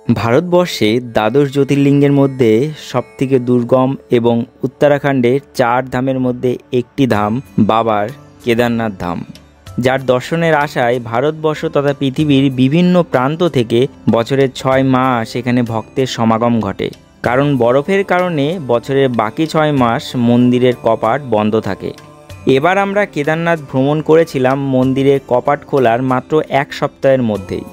ভারতবর্ষে দ্বাদশ জ্যোতির্লিঙ্গের মধ্যে সবথেকে দুর্গম এবং উত্তরাখণ্ডের 4 ধামের মধ্যে একটি ধাম বাবার কেদারনাথ ধাম, যার দর্শনের আশায় ভারতবর্ষ তথা পৃথিবীর বিভিন্ন প্রান্ত থেকে বছরের 6 মাস এখানে ভক্তের সমাগম ঘটে। কারণ বরফের কারণে বছরের বাকি 6 মাস মন্দিরের কপাট বন্ধ থাকে। এবার আমরা কেদারনাথ ভ্রমণ করেছিলাম মন্দিরের কপাট খোলার মাত্র 1 সপ্তাহের মধ্যেই।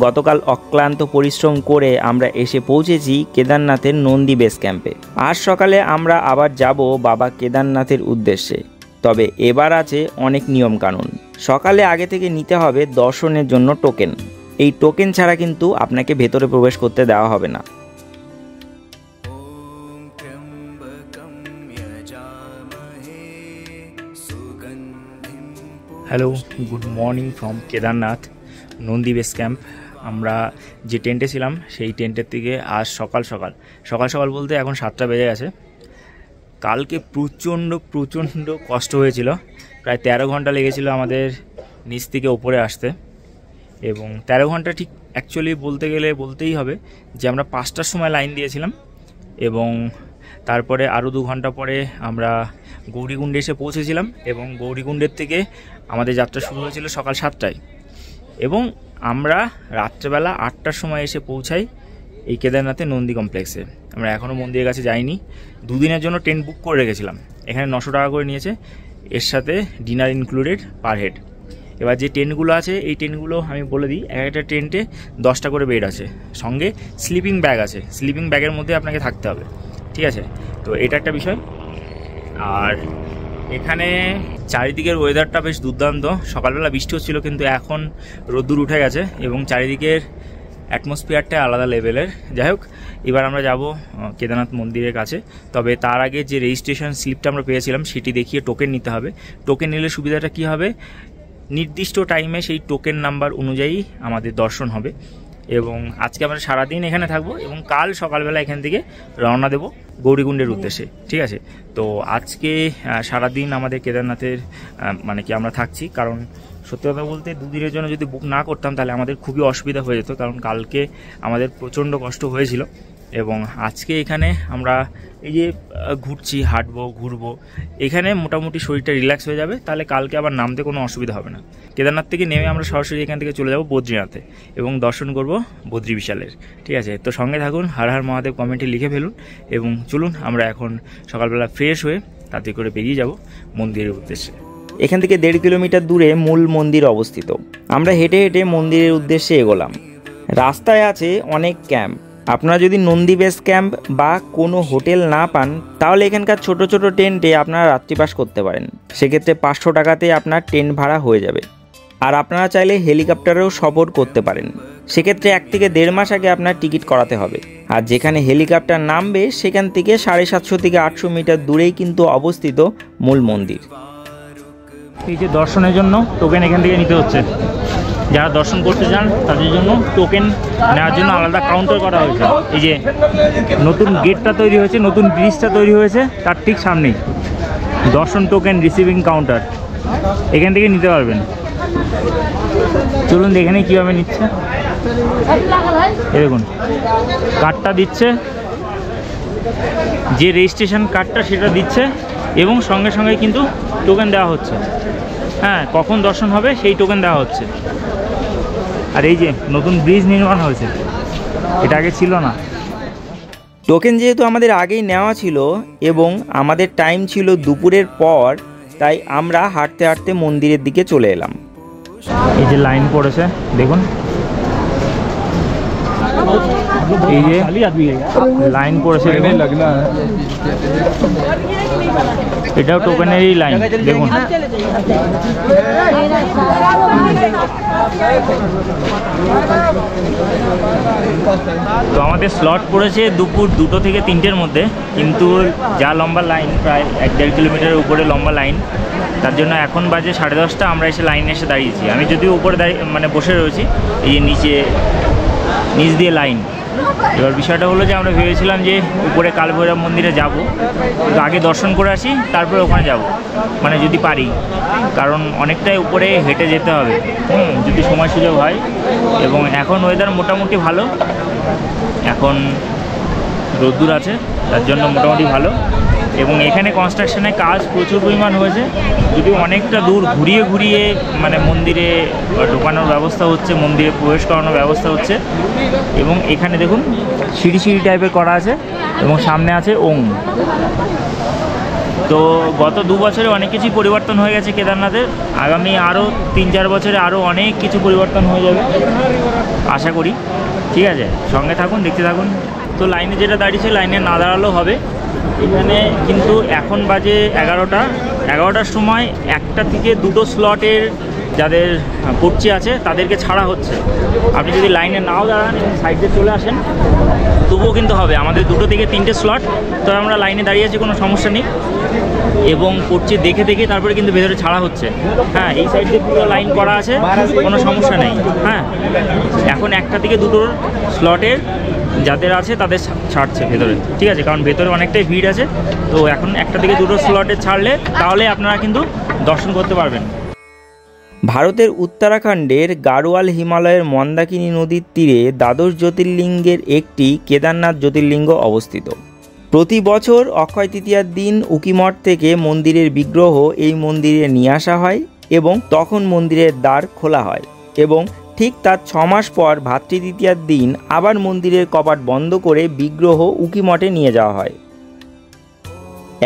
গতকাল অক্লান্ত পরিশ্রম করে আমরা এসে পৌঁছেছি কেদারনাথের নন্দী বেস ক্যাম্পে। আজ সকালে আমরা আবার যাব বাবা কেদারনাথের উদ্দেশ্যে। তবে এবার আছে অনেক নিয়মকানুন। সকালে আগে থেকে নিতে হবে দর্শনের জন্য টোকেন। এই টোকেন ছাড়া কিন্তু আপনাকে ভেতরে প্রবেশ করতে দেওয়া হবে না। Hello, good morning from Kedarnath Nandi base camp. আমরা যে টেন্টে ছিলাম সেই টেন্টের থেকে আজ সকাল সকাল বলতে এখন 7টা বেজে গেছে। কালকে প্রচণ্ড কষ্ট হয়েছিল। প্রায় 13 ঘন্টা লেগেছিল আমাদের নিচ থেকে ওপরে আসতে, এবং 13 ঘন্টা ঠিক অ্যাকচুয়ালি বলতেই হবে যে আমরা 5টার সময় লাইন দিয়েছিলাম, এবং তারপরে আরও 2 ঘন্টা পরে আমরা গৌরীকুণ্ডে এসে পৌঁছেছিলাম, এবং গৌরীকুণ্ডের থেকে আমাদের যাত্রা শুরু হয়েছিল সকাল 7টায়, এবং আমরা রাত্রেবেলা 8টার সময় এসে পৌঁছাই এই কেদারনাথের নন্দী কমপ্লেক্সে। আমরা এখনও মন্দিরের কাছে যাইনি। 2 দিনের জন্য টেন্ট বুক করে রেখেছিলাম। এখানে 900 টাকা করে নিয়েছে, এর সাথে ডিনার ইনক্লুডেড পার হেড। এবার যে টেন্টগুলো আছে এই টেন্টগুলো আমি বলে দিই, একটা টেন্টে 10টা করে বেড আছে, সঙ্গে স্লিপিং ব্যাগ আছে। স্লিপিং ব্যাগের মধ্যে আপনাকে থাকতে হবে, ঠিক আছে? তো এটা একটা বিষয়। আর এখানে চারিদিকের ওয়েদারটা বেশ দুর্দান্ত। সকালবেলা বৃষ্টি হচ্ছিল, কিন্তু এখন রোদ্দুর উঠে গেছে এবং চারিদিকের অ্যাটমসফিয়ারটা আলাদা লেভেলের। যাই হোক, এবার আমরা যাব কেদারনাথ মন্দিরের কাছে। তবে তার আগে যে রেজিস্ট্রেশন স্লিপটা আমরা পেয়েছিলাম সেটি দেখিয়ে টোকেন নিতে হবে। টোকেন নিলে সুবিধাটা কী হবে, নির্দিষ্ট টাইমে সেই টোকেন নাম্বার অনুযায়ী আমাদের দর্শন হবে। এবং আজকে আমরা সারাদিন এখানে থাকবো, এবং কাল সকালবেলা এখান থেকে রওনা দেব গৌরীকুণ্ডের উদ্দেশ্যে, ঠিক আছে? তো আজকে সারাদিন আমাদের কেদারনাথের আমরা থাকছি। কারণ সত্যি কথা বলতে 2 দিনের জন্য যদি বুক না করতাম তাহলে আমাদের খুবই অসুবিধা হয়ে যেত, কারণ কালকে আমাদের প্রচণ্ড কষ্ট হয়েছিল। এবং আজকে এখানে আমরা এই যে ঘুরছি, হাঁটবো, ঘুরবো, এখানে মোটামুটি শরীরটা রিল্যাক্স হয়ে যাবে। তাহলে কালকে আবার নামতে কোনো অসুবিধা হবে না। কেদারনাথ থেকে নেমে আমরা সরাসরি এখান থেকে চলে যাব বদ্রীনাথে এবং দর্শন করব বদ্রী বিশালের, ঠিক আছে? তো সঙ্গে থাকুন, হর হর মহাদেব কমেন্টে লিখে ফেলুন, এবং চলুন আমরা এখন সকালবেলা ফ্রেশ হয়ে তাতে করে বেরিয়ে যাব মন্দিরের উদ্দেশ্যে। এখান থেকে 1.5 কিলোমিটার দূরে মূল মন্দির অবস্থিত। আমরা হেঁটে হেঁটে মন্দিরের উদ্দেশ্যে এগোলাম। রাস্তায় আছে অনেক ক্যাম্প। আপনারা যদি নন্দী বেস ক্যাম্প বা কোনো হোটেল না পান তাহলে এখানকার ছোট ছোট টেন্টে আপনারা রাত্রিবাস করতে পারেন। সেক্ষেত্রে 500 টাকাতে আপনার টেন্ট ভাড়া হয়ে যাবে। আর আপনারা চাইলে হেলিকপ্টারেও সফর করতে পারেন। সেক্ষেত্রে 1 থেকে 1.5 মাস আগে আপনার টিকিট করাতে হবে। আর যেখানে হেলিকপ্টার নামবে সেখান থেকে 750 থেকে 800 মিটার দূরেই কিন্তু অবস্থিত মূল মন্দির। এই যে দর্শনের জন্য টোকেন এখান থেকে নিতে হচ্ছে। যারা দর্শন করতে চান তাদের জন্য টোকেন নেওয়ার জন্য আলাদা কাউন্টার করা হয়েছে। এই যে নতুন গেটটা তৈরি হয়েছে, নতুন ব্রিজটা তৈরি হয়েছে, তার ঠিক সামনেই দর্শন টোকেন রিসিভিং কাউন্টার। এখান থেকে নিতে পারবেন। চলুন দেখে নিই কীভাবে নিচ্ছে। এই দেখুন, কার্ডটা দিচ্ছে, যে রেজিস্ট্রেশন কার্ডটা সেটা দিচ্ছে, এবং সঙ্গে সঙ্গে কিন্তু টোকেন দেওয়া হচ্ছে। হ্যাঁ, কখন দর্শন হবে সেই টোকেন দেওয়া হচ্ছে। আর এই যে নতুন ব্রিজ নির্মাণ হয়েছে, এটা আগে ছিল না। টোকেন যেহেতু আমাদের আগেই নেওয়া ছিল এবং আমাদের টাইম ছিল দুপুরের পর, তাই আমরা হাঁটতে হাঁটতে মন্দিরের দিকে চলে এলাম। এই যে লাইন পড়েছে দেখুন, এই যে লাইন পড়েছে, এটাও টোকেনেরই লাইন দেখুন। তো আমাদের স্লট পড়েছে দুপুর 2টো থেকে 3টের মধ্যে, কিন্তু যা লম্বা লাইন, প্রায় 1-1.5 কিলোমিটারের উপরে লম্বা লাইন, তার জন্য এখন বাজে 10:30। আমরা এসে লাইনে এসে দাঁড়িয়েছি। আমি যদিও উপরে বসে রয়েছি, এই যে নিচ দিয়ে লাইন, এবার বিষয়টা হলো যে আমরা ভেবেছিলাম যে উপরে কালভৈরব মন্দিরে যাব, কিন্তু আগে দর্শন করে আসি, তারপরে ওখানে যাব, মানে যদি পারি, কারণ অনেকটাই উপরে হেঁটে যেতে হবে যদি সময় সুযোগ হয়। এবং এখন ওয়েদার মোটামুটি ভালো, এখন রোদ্দুর আছে, তার জন্য মোটামুটি ভালো। এবং এখানে কনস্ট্রাকশনের কাজ প্রচুর পরিমাণ হয়েছে, যদিও অনেকটা দূর ঘুরিয়ে ঘুরিয়ে মানে মন্দিরে ঢোকানোর ব্যবস্থা হচ্ছে, মন্দিরে প্রবেশ করানোর ব্যবস্থা হচ্ছে। এবং এখানে দেখুন সিঁড়ি সিঁড়ি টাইপের করা আছে এবং সামনে আছে ওং। তো গত 2 বছরে অনেক কিছুই পরিবর্তন হয়ে গেছে কেদারনাথের, আগামী আরও 3-4 বছরে আরও অনেক কিছু পরিবর্তন হয়ে যাবে আশা করি। ঠিক আছে, সঙ্গে থাকুন, দেখতে থাকুন। তো লাইনে যেটা দাঁড়িয়েছে, লাইনে না দাঁড়ালেও হবে। এখানে কিন্তু এখন বাজে 11টার সময় 1টা থেকে 2টো স্লটের যাদের পড়চি আছে তাদেরকে ছাড়া হচ্ছে। আপনি যদি লাইনে নাও দাঁড়ান এবং সাইডে চলে আসেন তবুও কিন্তু হবে। আমাদের 2টো থেকে 3টে স্লট, তবে আমরা লাইনে দাঁড়িয়ে আছি, কোনো সমস্যা নেই। এবং পড়চি দেখে দেখে তারপরে কিন্তু ভেতরে ছাড়া হচ্ছে। হ্যাঁ, এই সাইডে পুরো লাইন করা আছে, কোনো সমস্যা নেই। হ্যাঁ, এখন 1টা থেকে 2টোর স্লটের যাদের আছে তাদের ছাড়ছে ভেতরে, ঠিক আছে, কারণ ভেতরে অনেকটাই ভিড় আছে। তো এখন 1টা থেকে 2টো স্লটে ছাড়লে তাহলে আপনারা কিন্তু দর্শন করতে পারবেন। ভারতের উত্তরাখণ্ডের গাড়োয়াল হিমালয়ের মন্দাকিনী নদীর তীরে দ্বাদশ জ্যোতির্লিঙ্গের একটি কেদারনাথ জ্যোতির্লিঙ্গ অবস্থিত। প্রতি বছর অক্ষয় তৃতীয়ার দিন উকিমঠ থেকে মন্দিরের বিগ্রহ এই মন্দিরে নিয়ে আসা হয় এবং তখন মন্দিরের দ্বার খোলা হয় এবং ঠিক তার 6 মাস পর ভাতৃদ্বিতীয়ার দিন আবার মন্দিরের কপাট বন্ধ করে বিগ্রহ উকিমঠে নিয়ে যাওয়া হয়।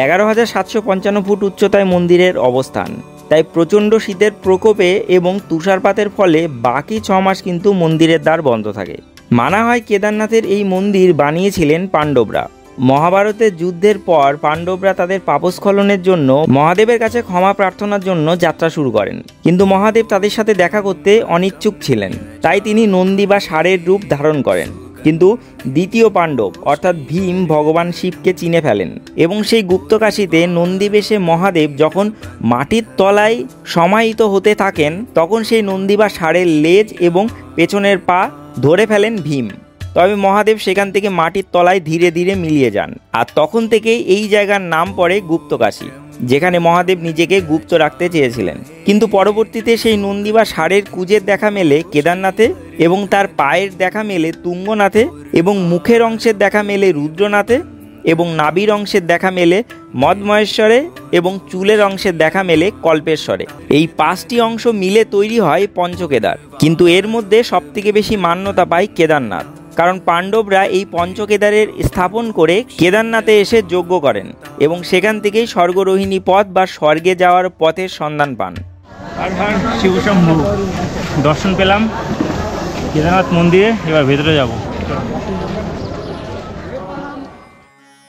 11,755 ফুট উচ্চতায় মন্দিরের অবস্থান, তাই প্রচণ্ড শীতের প্রকোপে এবং তুষারপাতের ফলে বাকি 6 মাস কিন্তু মন্দিরের দ্বার বন্ধ থাকে। মানা হয় কেদারনাথের এই মন্দির বানিয়েছিলেন পাণ্ডবরা। মহাভারতের যুদ্ধের পর পাণ্ডবরা তাদের পাপস্খলনের জন্য মহাদেবের কাছে ক্ষমা প্রার্থনার জন্য যাত্রা শুরু করেন, কিন্তু মহাদেব তাদের সাথে দেখা করতে অনিচ্ছুক ছিলেন, তাই তিনি নন্দী বা ষাঁড়ের রূপ ধারণ করেন। কিন্তু দ্বিতীয় পাণ্ডব অর্থাৎ ভীম ভগবান শিবকে চিনে ফেলেন এবং সেই গুপ্তকাশীতে নন্দীবেশে মহাদেব যখন মাটির তলায় সমাহিত হতে থাকেন তখন সেই নন্দী বা ষাঁড়ের লেজ এবং পেছনের পা ধরে ফেলেন ভীম। তবে মহাদেব সেখান থেকে মাটির তলায় ধীরে ধীরে মিলিয়ে যান, আর তখন থেকেই এই জায়গার নাম পড়ে গুপ্তকাশী, যেখানে মহাদেব নিজেকে গুপ্ত রাখতে চেয়েছিলেন। কিন্তু পরবর্তীতে সেই নন্দী বা ষাঁড়ের কুজের দেখা মেলে কেদারনাথে এবং তার পায়ের দেখা মেলে তুঙ্গনাথে এবং মুখের অংশের দেখা মেলে রুদ্রনাথে এবং নাভির অংশের দেখা মেলে মদমহেশ্বরে এবং চুলের অংশের দেখা মেলে কল্পেশ্বরে। এই 5টি অংশ মিলে তৈরি হয় পঞ্চকেদার, কিন্তু এর মধ্যে সবথেকে বেশি মান্যতা পায় কেদারনাথ, কারণ পাণ্ডবরা এই পঞ্চকেদারের স্থাপন করে কেদারনাথে এসে যজ্ঞ করেন এবং সেখান থেকেই স্বর্গরোহিণী পথ বা স্বর্গে যাওয়ার পথের সন্ধান পান। আর শিবশম্ভু দর্শন পেলাম কেদারনাথ মন্দিরে, এবার ভেতরে যাব।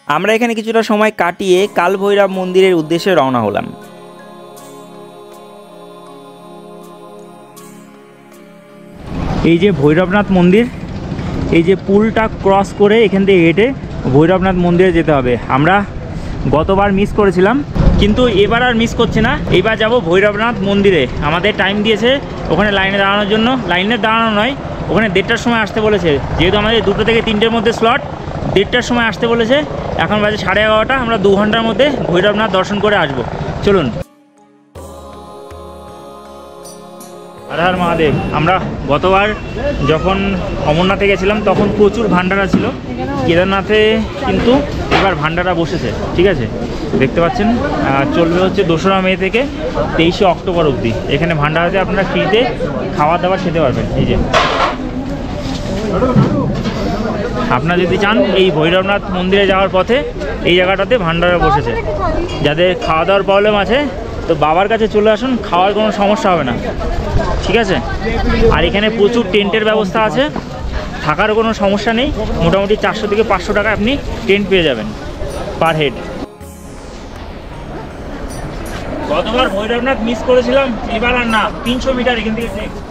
আমরা এখানে কিছুটা সময় কাটিয়ে কালভৈরব মন্দিরের উদ্দেশ্যে রওনা হলাম। এই যে ভৈরবনাথ মন্দির, এই যে পুলটা ক্রস করে এখান থেকে হেঁটে ভৈরবনাথ মন্দিরে যেতে হবে। আমরা গতবার মিস করেছিলাম, কিন্তু এবার আর মিস করছি না। এইবার যাব ভৈরবনাথ মন্দিরে। আমাদের টাইম দিয়েছে ওখানে লাইনে দাঁড়ানোর জন্য, লাইনে দাঁড়ানো নয়, ওখানে 1:30টার সময় আসতে বলেছে। যেহেতু আমাদের 2টো থেকে 3টের মধ্যে স্লট, 1:30টার সময় আসতে বলেছে। এখন বাজে 11:30, আমরা 2 ঘন্টার মধ্যে ভৈরবনাথ দর্শন করে আসবো। চলুন। হর হর মহাদেব। আমরা গতবার যখন অমরনাথে গেছিলাম তখন প্রচুর ভান্ডারা ছিল, কেদারনাথে কিন্তু এবার ভান্ডারা বসেছে, ঠিক আছে, দেখতে পাচ্ছেন। চলবে হচ্ছে 2রা মে থেকে 23শে অক্টোবর অবধি। এখানে ভান্ডারাতে আপনারা ফ্রিতে খাওয়া দাওয়া খেতে পারবেন। এই যে আপনারা যদি চান এই ভৈরবনাথ মন্দিরে যাওয়ার পথে এই জায়গাটাতে ভান্ডারা বসেছে। যাদের খাওয়া দাওয়ার প্রবলেম আছে তো বাবার কাছে চলে আসুন, খাওয়ার কোনো সমস্যা হবে না, ঠিক আছে। আর এখানে প্রচুর টেন্টের ব্যবস্থা আছে, থাকার কোনো সমস্যা নেই। মোটামুটি 400 থেকে 500 টাকা আপনি টেন্ট পেয়ে যাবেন পার হেড। গতবার ভৈরবনাথ মিস করেছিলাম, এবার আর না। 300 মিটার এখান থেকে নেক্সট।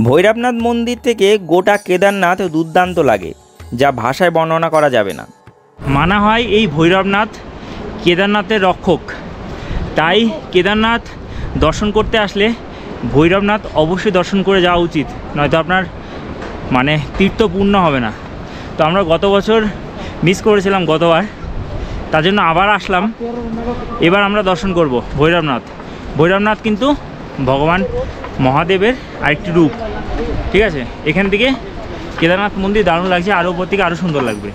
ভৈরবনাথ মন্দির থেকে গোটা কেদারনাথ দুর্দান্ত লাগে, যা ভাষায় বর্ণনা করা যাবে না। মানা হয় এই ভৈরবনাথ কেদারনাথের রক্ষক, তাই কেদারনাথ দর্শন করতে আসলে ভৈরবনাথ অবশ্যই দর্শন করে যাওয়া উচিত, নয়তো আপনার মানে তীর্থ পূর্ণ হবে না। তো আমরা গত বছর মিস করেছিলাম গতবার, তার জন্য আবার আসলাম। এবার আমরা দর্শন করব ভৈরবনাথ। ভৈরবনাথ কিন্তু ভগবান মহাদেবের আরেকটি রূপ, ঠিক আছে। এখান থেকে কেদারনাথ মন্দির দারুণ লাগছে, আরও উপর থেকে আরও সুন্দর লাগবে।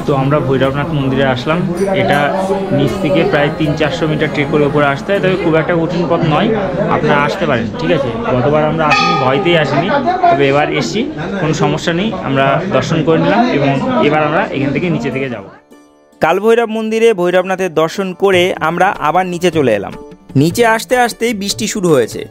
তো আমরা ভৈরবনাথ মন্দিরে আসলাম। এটা নিচ থেকে প্রায় 300-400 মিটার ট্রেক করে উপরে আসতে হয়, তবে খুব একটা কঠিন পথ নয়, আপনারা আসতে পারেন, ঠিক আছে। গতবার আমরা আসিনি, ভয়তেই আসিনি, তবে এবার এসছি, কোনো সমস্যা নেই। আমরা দর্শন করে নিলাম এবং এবার আমরা এখান থেকে নিচে থেকে যাব। কালভৈরব মন্দিরে ভৈরবনাথের দর্শন করে আমরা আবার নিচে চলে এলাম। নিচে আসতে আসতেই বৃষ্টি শুরু হয়েছে।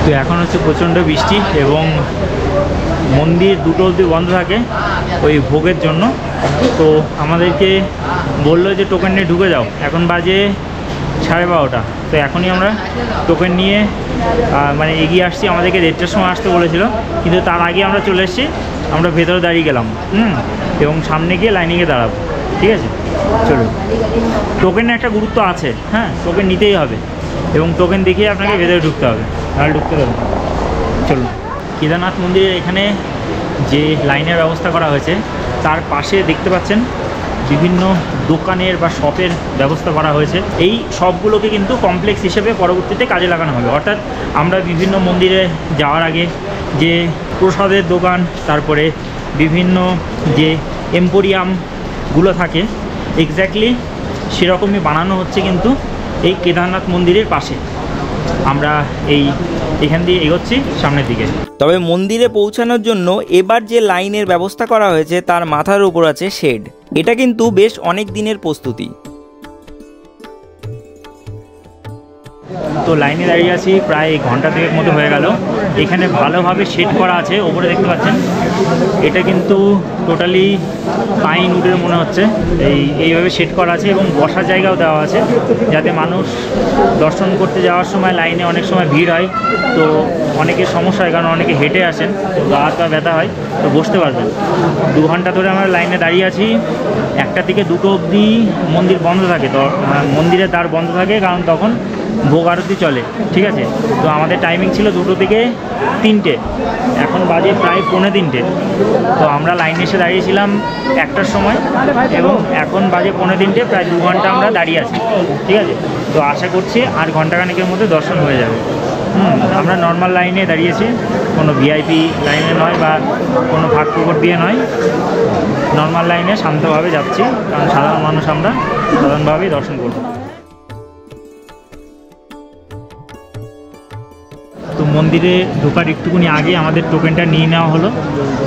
তো এখন হচ্ছে প্রচণ্ড বৃষ্টি এবং মন্দির 2টো অবধি বন্ধ থাকে ওই ভোগের জন্য। তো আমাদেরকে বললো যে টোকেন নিয়ে ঢুকে যাও। এখন বাজে 12:30। তো এখনই আমরা টোকেন নিয়ে মানে এগিয়ে আসছি। আমাদেরকে 1:30টার সময় আসতে বলেছিল, কিন্তু তার আগে আমরা চলে এসেছি। আমরা ভেতরে দাঁড়িয়ে গেলাম এবং সামনে গিয়ে লাইনে গিয়ে দাঁড়াবো, ঠিক আছে। চলুন, টোকেনের একটা গুরুত্ব আছে, হ্যাঁ, টোকেন নিতেই হবে এবং টোকেন দেখিয়ে আপনাকে ভেতরে ঢুকতে হবে, তাহলে ঢুকতে দেবে। চলুন, কেদারনাথ মন্দিরের এখানে যে লাইনের ব্যবস্থা করা হয়েছে তার পাশে দেখতে পাচ্ছেন বিভিন্ন দোকানের বা শপের ব্যবস্থা করা হয়েছে। এই শপগুলোকে কিন্তু কমপ্লেক্স হিসেবে পরবর্তীতে কাজে লাগানো হবে। অর্থাৎ আমরা বিভিন্ন মন্দিরে যাওয়ার আগে যে প্রসাদের দোকান, তারপরে বিভিন্ন যে এম্পোরিয়ামগুলো থাকে, এক্স্যাক্টলি সেরকমই বানানো হচ্ছে কিন্তু এই কেদারনাথ মন্দিরের পাশে। আমরা এখান দিয়ে এগোচ্ছি সামনের দিকে। তবে মন্দিরে পৌঁছানোর জন্য এবার যে লাইনের ব্যবস্থা করা হয়েছে তার মাথার উপর আছে শেড। এটা কিন্তু বেশ অনেক দিনের প্রস্তুতি। তো লাইনে দাঁড়িয়ে আছি প্রায় ঘন্টা থেকে মতো হয়ে গেল। এখানে ভালোভাবে সেট করা আছে, ওপরে দেখতে পাচ্ছেন। এটা কিন্তু টোটালি পাইন উডের মনে হচ্ছে। এইভাবে সেট করা আছে এবং বসার জায়গাও দেওয়া আছে, যাতে মানুষ দর্শন করতে যাওয়ার সময় লাইনে অনেক সময় ভিড় হয়, তো অনেকের সমস্যা হয়, কারণ অনেকে হেঁটে আসেন, তো গা হাত পা ব্যথা হয়, তো বসতে পারবেন। 2 ঘন্টা ধরে আমরা লাইনে দাঁড়িয়ে আছি। 1টা থেকে 2টো অবধি মন্দির বন্ধ থাকে, তো মন্দিরের দ্বার বন্ধ থাকে, কারণ তখন ভোগ আরতি চলে, ঠিক আছে। তো আমাদের টাইমিং ছিল 2টো থেকে 3টে, এখন বাজে প্রায় 3:45। তো আমরা লাইনে এসে দাঁড়িয়েছিলাম 1টার সময় এবং এখন বাজে 3:45, প্রায় 2 ঘন্টা আমরা দাঁড়িয়ে আছি, ঠিক আছে। তো আশা করছি আর ঘন্টাখানেকের মধ্যে দর্শন হয়ে যাবে। আমরা নর্মাল লাইনে দাঁড়িয়েছি, কোনো ভিআইপি লাইনে নয় বা কোনো ফাঁক ফোকর দিয়ে নয়, নর্মাল লাইনে শান্তভাবে যাচ্ছি, কারণ সাধারণ মানুষ আমরা সাধারণভাবেই দর্শন করব। তো মন্দিরে ঢোকার একটুকুনি আগে আমাদের টোকেনটা নিয়ে নেওয়া হলো।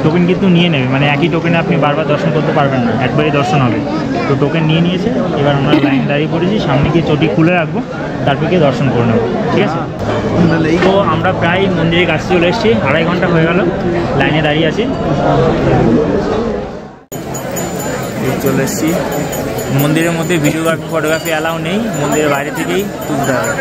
টোকেন কিন্তু নিয়ে নেবে, মানে একই টোকেনে আপনি বারবার দর্শন করতে পারবেন না, একবারই দর্শন হবে। তো টোকেন নিয়ে নিয়েছে, এবার আমরা লাইন দাঁড়িয়ে পড়েছি, সামনে গিয়ে চটি খুলে রাখবো, তারপর গিয়ে দর্শন করে নেবো, ঠিক আছে। তো আমরা প্রায় মন্দিরের কাছে চলে এসেছি, 2.5 ঘন্টা হয়ে গেল লাইনে দাঁড়িয়ে আছি। চলে এসেছি মন্দিরের মধ্যে। ভিডিওগ্রাফি ফটোগ্রাফি অ্যালাউ নেই, মন্দিরের বাইরে থেকেই তুলতে হবে।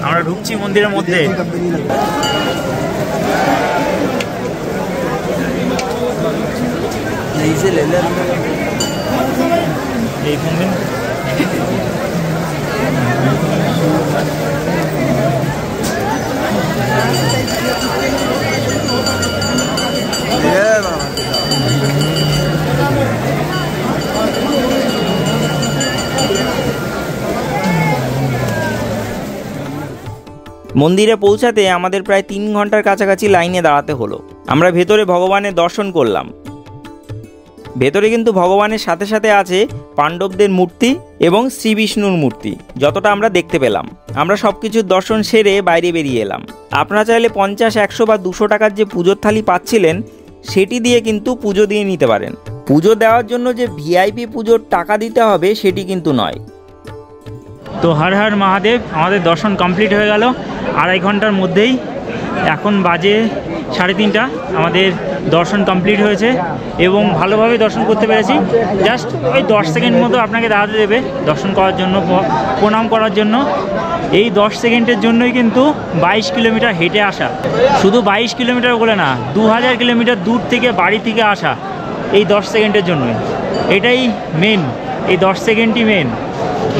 আমরা ঢুকছি মন্দিরের মধ্যে। এই মন্দির মন্দিরে পৌঁছাতে আমাদের প্রায় 3 ঘন্টার কাছাকাছি লাইনে দাঁড়াতে হলো। আমরা ভেতরে ভগবানের দর্শন করলাম। ভেতরে কিন্তু ভগবানের সাথে সাথে আছে পাণ্ডবদের মূর্তি এবং শ্রী বিষ্ণুর মূর্তি, যতটা আমরা দেখতে পেলাম। আমরা সব কিছুর দর্শন সেরে বাইরে বেরিয়ে এলাম। আপনারা চাইলে 50, 100 বা 200 টাকার যে পুজোর থালি পাচ্ছিলেন সেটি দিয়ে কিন্তু পুজো দিয়ে নিতে পারেন। পুজো দেওয়ার জন্য যে ভিআইপি পুজোর টাকা দিতে হবে সেটি কিন্তু নয়। তো হর হর মহাদেব, আমাদের দর্শন কমপ্লিট হয়ে গেল 2.5 ঘন্টার মধ্যেই। এখন বাজে 3:30, আমাদের দর্শন কমপ্লিট হয়েছে এবং ভালোভাবে দর্শন করতে পেরেছি। জাস্ট ওই 10 সেকেন্ড মতো আপনাকে দাঁড়াতে দেবে দর্শন করার জন্য, প্রণাম করার জন্য। এই 10 সেকেন্ডের জন্যই কিন্তু 22 কিলোমিটার হেঁটে আসা। শুধু 22 কিলোমিটার বলে না, 2000 কিলোমিটার দূর থেকে বাড়ি থেকে আসা এই 10 সেকেন্ডের জন্যই। এটাই মেন, এই 10 সেকেন্ডই মেন।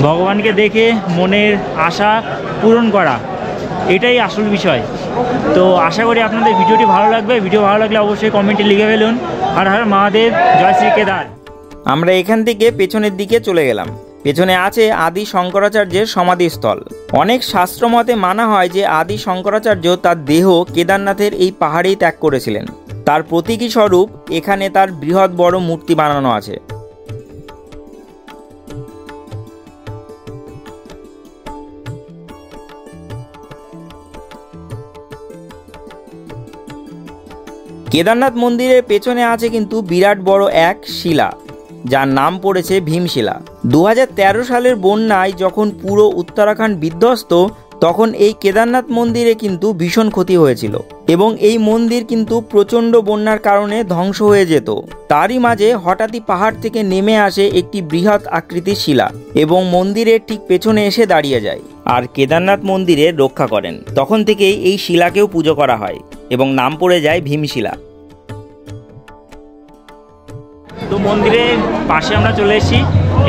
ভগবানকে দেখে মনের আশা পূরণ করা, এটাই আসল বিষয়। তো আশা করি আপনাদের ভিডিওটি ভালো লাগবে। ভিডিও ভালো লাগলে অবশ্যই কমেন্টে লিখে ফেলুন হর হর মহাদেব, জয় শ্রী কেদার। আমরা এখান থেকে পেছনের দিকে চলে গেলাম। পেছনে আছে আদি শঙ্করাচার্যের সমাধিস্থল। অনেক শাস্ত্রমতে মানা হয় যে আদি শঙ্করাচার্য তার দেহ কেদারনাথের এই পাহাড়েই ত্যাগ করেছিলেন। তার প্রতীকী স্বরূপ এখানে তার বৃহৎ বড় মূর্তি বানানো আছে। কেদারনাথ মন্দিরের পেছনে আছে কিন্তু বিরাট বড় এক শিলা, যার নাম পড়েছে ভীমশিলা। 2013 সালের বন্যায় যখন পুরো উত্তরাখণ্ড বিধ্বস্ত, তখন এই কেদারনাথ মন্দিরে কিন্তু ভীষণ ক্ষতি হয়েছিল এবং এই মন্দির কিন্তু প্রচণ্ড বন্যার কারণে ধ্বংস হয়ে যেত। তারই মাঝে হঠাৎই পাহাড় থেকে নেমে আসে একটি বৃহৎ আকৃতির শিলা এবং মন্দিরের ঠিক পেছনে এসে দাঁড়িয়ে যায় আর কেদারনাথ মন্দিরের রক্ষা করেন। তখন থেকেই এই শিলাকেও পুজো করা হয় এবং নাম পড়ে যায় ভীমশিলা। তো মন্দিরের পাশে আমরা চলে এসেছি।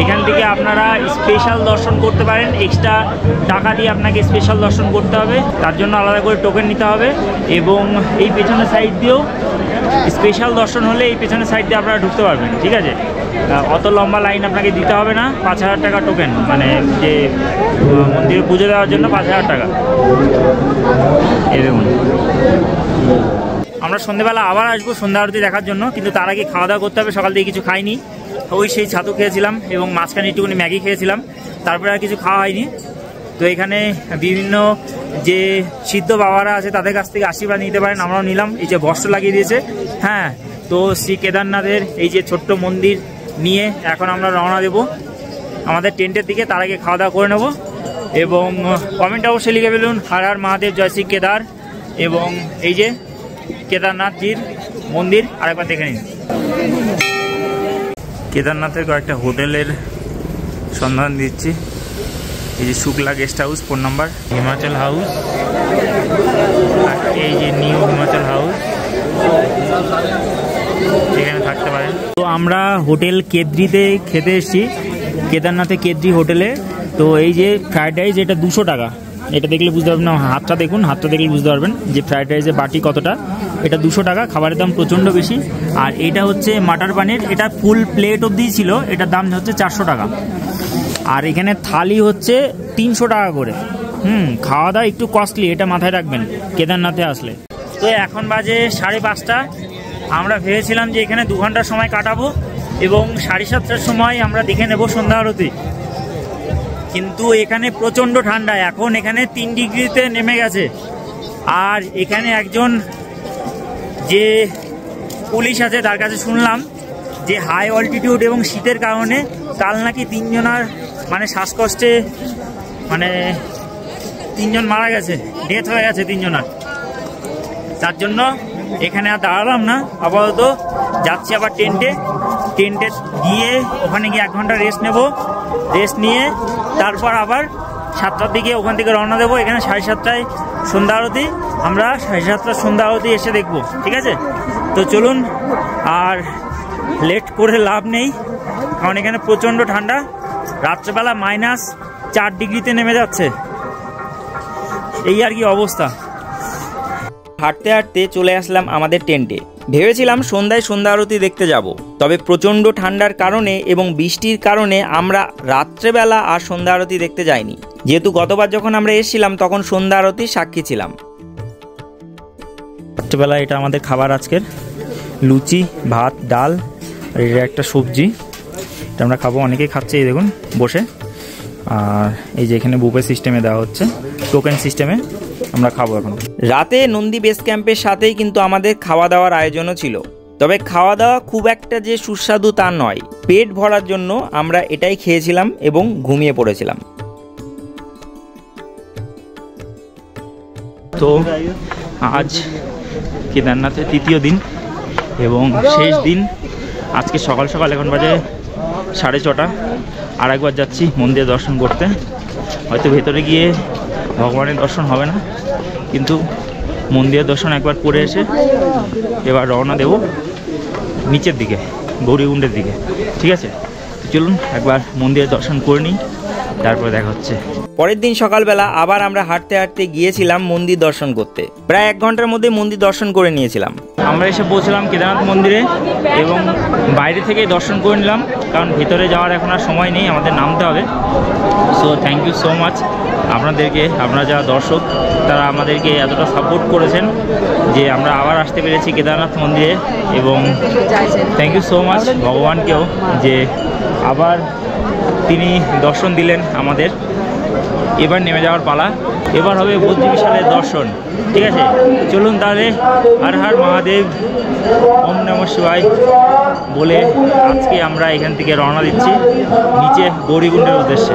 এখান থেকে আপনারা স্পেশাল দর্শন করতে পারেন। এক্সট্রা টাকা দিয়ে আপনাকে স্পেশাল দর্শন করতে হবে, তার জন্য আলাদা করে টোকেন নিতে হবে। এবং এই পেছনের সাইড দিয়েও স্পেশাল দর্শন হলে এই পেছনের সাইড দিয়ে আপনারা ঢুকতে পারবেন, ঠিক আছে? অত লম্বা লাইন আপনাকে দিতে হবে না। 5000 টাকা টোকেন, মানে যে মন্দিরে পুজো দেওয়ার জন্য 5000 টাকা। এই দেখুন, আমরা সন্ধ্যেবেলা আবার আসবো সন্ধ্যা আরতি দেখার জন্য, কিন্তু তার আগে খাওয়া দাওয়া করতে হবে। সকাল থেকে কিছু খাইনি, ওই সেই ছাতু খেয়েছিলাম এবং মাঝখানে একটুখানি ম্যাগি খেয়েছিলাম, তারপরে আর কিছু খাওয়া হয়নি। তো এখানে বিভিন্ন যে সিদ্ধ বাবারা আছে তাদের কাছ থেকে আশীর্বাদ নিতে পারেন, আমরাও নিলাম। এই যে বস্ত্র লাগিয়ে দিয়েছে, হ্যাঁ। তো শ্রী কেদারনাথের এই যে ছোট্ট মন্দির নিয়ে এখন আমরা রওনা দেব আমাদের টেন্টের দিকে। তার আগে খাওয়া দাওয়া করে নেব এবং কমেন্ট অবশ্যই লিখে ফেলুন হর হর মহাদেব, জয় শ্রী কেদার। এবং এই যে কেদারনাথজির মন্দির আরেকবার দেখে নিন। কেদারনাথের কয়েকটা হোটেলের সন্ধান দিচ্ছি। এই যে Shukla guest house, phone number Himachal house, আর এই যে নিউ হিমাচল হাউস, এখানে থাকতে পারেন। তো আমরা হোটেল কেদ্রিতে খেতে এসেছি, কেদারনাথে কেদ্রি হোটেলে। তো এই যে ফ্রাইড রাইস, এটা 200 টাকা। এটা দেখলে বুঝতে পারবেন না, হাতটা দেখুন, হাতটা দেখলে বুঝতে পারবেন যে ফ্রাইড রাইসের বাটি কতটা। এটা 200 টাকা, খাবারের দাম প্রচণ্ড বেশি। আর এটা হচ্ছে মাটার পানির, এটা ফুল প্লেট অবধি ছিল, এটার দাম হচ্ছে 400 টাকা। আর এখানে থালি হচ্ছে 300 টাকা করে। খাওয়া দাওয়া একটু কস্টলি, এটা মাথায় রাখবেন কেদারনাথে আসলে। তো এখন বাজে 5:30। আমরা ভেবেছিলাম যে এখানে 2 ঘন্টার সময় কাটাবো এবং 7:30টার সময় আমরা দেখে নেব সন্ধ্যা আরতি, কিন্তু এখানে প্রচণ্ড ঠান্ডা। এখন এখানে 3 ডিগ্রিতে নেমে গেছে। আর এখানে একজন যে পুলিশ আছে তার কাছে শুনলাম যে হাই অল্টিটিউড এবং শীতের কারণে কাল নাকি 3 জনার মানে শ্বাসকষ্টে মানে 3 জন মারা গেছে, ডেথ হয়ে গেছে 3 জনার। তার জন্য এখানে আর দাঁড়ালাম না, আপাতত যাচ্ছি আবার টেন্টে গিয়ে ওখানে গিয়ে 1 ঘন্টা রেস্ট নেব। রেস্ট নিয়ে তারপর আবার 7টার দিকে ওখান থেকে রওনা দেবো। এখানে 7:30টায় সন্ধ্যা আরতি, আমরা 7:30টার সন্ধ্যা আরতি এসে দেখবো, ঠিক আছে? তো চলুন, আর লেট করে লাভ নেই, কারণ এখানে প্রচণ্ড ঠান্ডা। রাত্রেবেলা -4 ডিগ্রিতে নেমে যাচ্ছে, এই আর কি অবস্থা। হাঁটতে হাঁটতে চলে আসলাম আমাদের টেন্টে। ভেবেছিলাম সন্ধ্যায় সন্ধ্যা আরতি দেখতে যাব, তবে প্রচণ্ড ঠান্ডার কারণে এবং বৃষ্টির কারণে আমরা রাত্রেবেলা আর সন্ধ্যা আরতি দেখতে যাইনি, যেহেতু গতবার যখন আমরা এসেছিলাম তখন সন্ধ্যা আরতির সাক্ষী ছিলাম। রাত্রেবেলা এটা আমাদের খাবার আজকের, লুচি, ভাত, ডাল আর এটা একটা সবজি, এটা আমরা খাবো। অনেকেই খাচ্ছে এই দেখুন বসে। আর এই যে এখানে বুফে সিস্টেমে দেওয়া হচ্ছে, টোকেন সিস্টেমে আমরা খাবো এখন। রাতে নন্দী বেস ক্যাম্পের সাথেই কিন্তু আমাদের খাওয়া দাওয়ার আয়োজনও ছিল, তবে খাওয়া দাওয়া খুব একটা যে সুস্বাদু তা নয়। পেট ভরার জন্য আমরা এটাই খেয়েছিলাম এবং ঘুমিয়ে পড়েছিলাম। তো আজ কেদারনাথের তৃতীয় দিন এবং শেষ দিন। আজকে সকাল সকাল, এখন বাজে 6:30, আর একবার যাচ্ছি মন্দিরে দর্শন করতে। হয়তো ভেতরে গিয়ে ভগবানের দর্শন হবে না, কিন্তু মন্দিরের দর্শন একবার করে এসে এবার রওনা দেব নিচের দিকে, গৌরীকুণ্ডের দিকে। ঠিক আছে, চলুন একবার মন্দিরের দর্শন করে নিই, তারপরে দেখা হচ্ছে। পরের দিন সকালবেলা আবার আমরা হাঁটতে হাঁটতে গিয়েছিলাম মন্দির দর্শন করতে। প্রায় 1 ঘন্টার মধ্যে মন্দির দর্শন করে নিয়েছিলাম। আমরা এসে পৌঁছলাম কেদারনাথ মন্দিরে এবং বাইরে থেকে দর্শন করে নিলাম, কারণ ভিতরে যাওয়ার এখন আর সময় নেই, আমাদের নামতে হবে। So thank you so much আপনাদেরকে, আপনারা যারা দর্শক তারা আমাদেরকে এতটা সাপোর্ট করেছেন যে আমরা আবার আসতে পেরেছি কেদারনাথ মন্দিরে। এবং থ্যাংক ইউ সো মাচ ভগবানকেও যে আবার তিনি দর্শন দিলেন আমাদের। এবার নেমে যাওয়ার পালা, এবার হবে বদ্রী বিশালের দর্শন। ঠিক আছে, চলুন তাহলে। হর হর মহাদেব, ওম নমঃ শিবায় বলে আজকে আমরা এখান থেকে রওনা দিচ্ছি নিচে গৌরীকুণ্ডের উদ্দেশ্যে।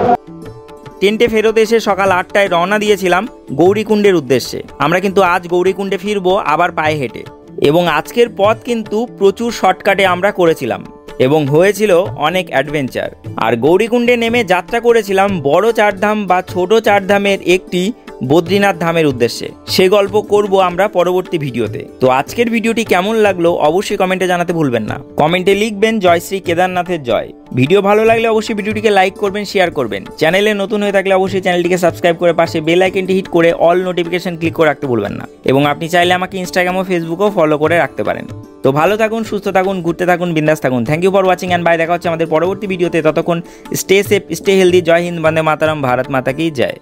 টেন্টে ফেরত এসে সকাল 8টায় রওনা দিয়েছিলাম গৌরীকুণ্ডের উদ্দেশ্যে। আমরা কিন্তু আজ গৌরীকুণ্ডে ফিরবো আবার পায়ে হেঁটে, এবং আজকের পথ কিন্তু প্রচুর শর্টকাটে আমরা করেছিলাম এবং হয়েছিল অনেক অ্যাডভেঞ্চার। আর গৌরীকুণ্ডে নেমে যাত্রা করেছিলাম বড় চারধাম বা ছোট চারধামের একটি বদ্রীনাথ ধামের উদ্দেশ্যে। সে গল্প করব আমরা পরবর্তী ভিডিওতে। তো আজকের ভিডিওটি কেমন লাগলো অবশ্যই কমেন্টে জানাতে ভুলবেন না। কমেন্টে লিখবেন জয় শ্রী কেদারনাথের জয়। ভিডিও ভালো লাগলে অবশ্যই ভিডিওটিকে লাইক করবেন, শেয়ার করবেন। চ্যানেলে নতুন হয়ে থাকলে অবশ্যই চ্যানেলটিকে সাবস্ক্রাইব করে পাশে বেল আইকনটি হিট করে অল নোটিফিকেশন ক্লিক করে রাখতে ভুলবেন না। এবং আপনি চাইলে আমাকে ইনস্টাগ্রাম ও ফেসবুকেও ফলো করে রাখতে পারেন। তো ভালো থাকুন, সুস্থ থাকুন, ঘুরতে থাকুন, বিন্দাস থাকুন। Thank you for watching and bye. দেখা হচ্ছে আমাদের পরবর্তী ভিডিওতে। ততক্ষণ স্টে সেফ, স্টে হেলদি। জয় হিন্দ, বন্দে মাতারাম, ভারত মাতা কি জয়।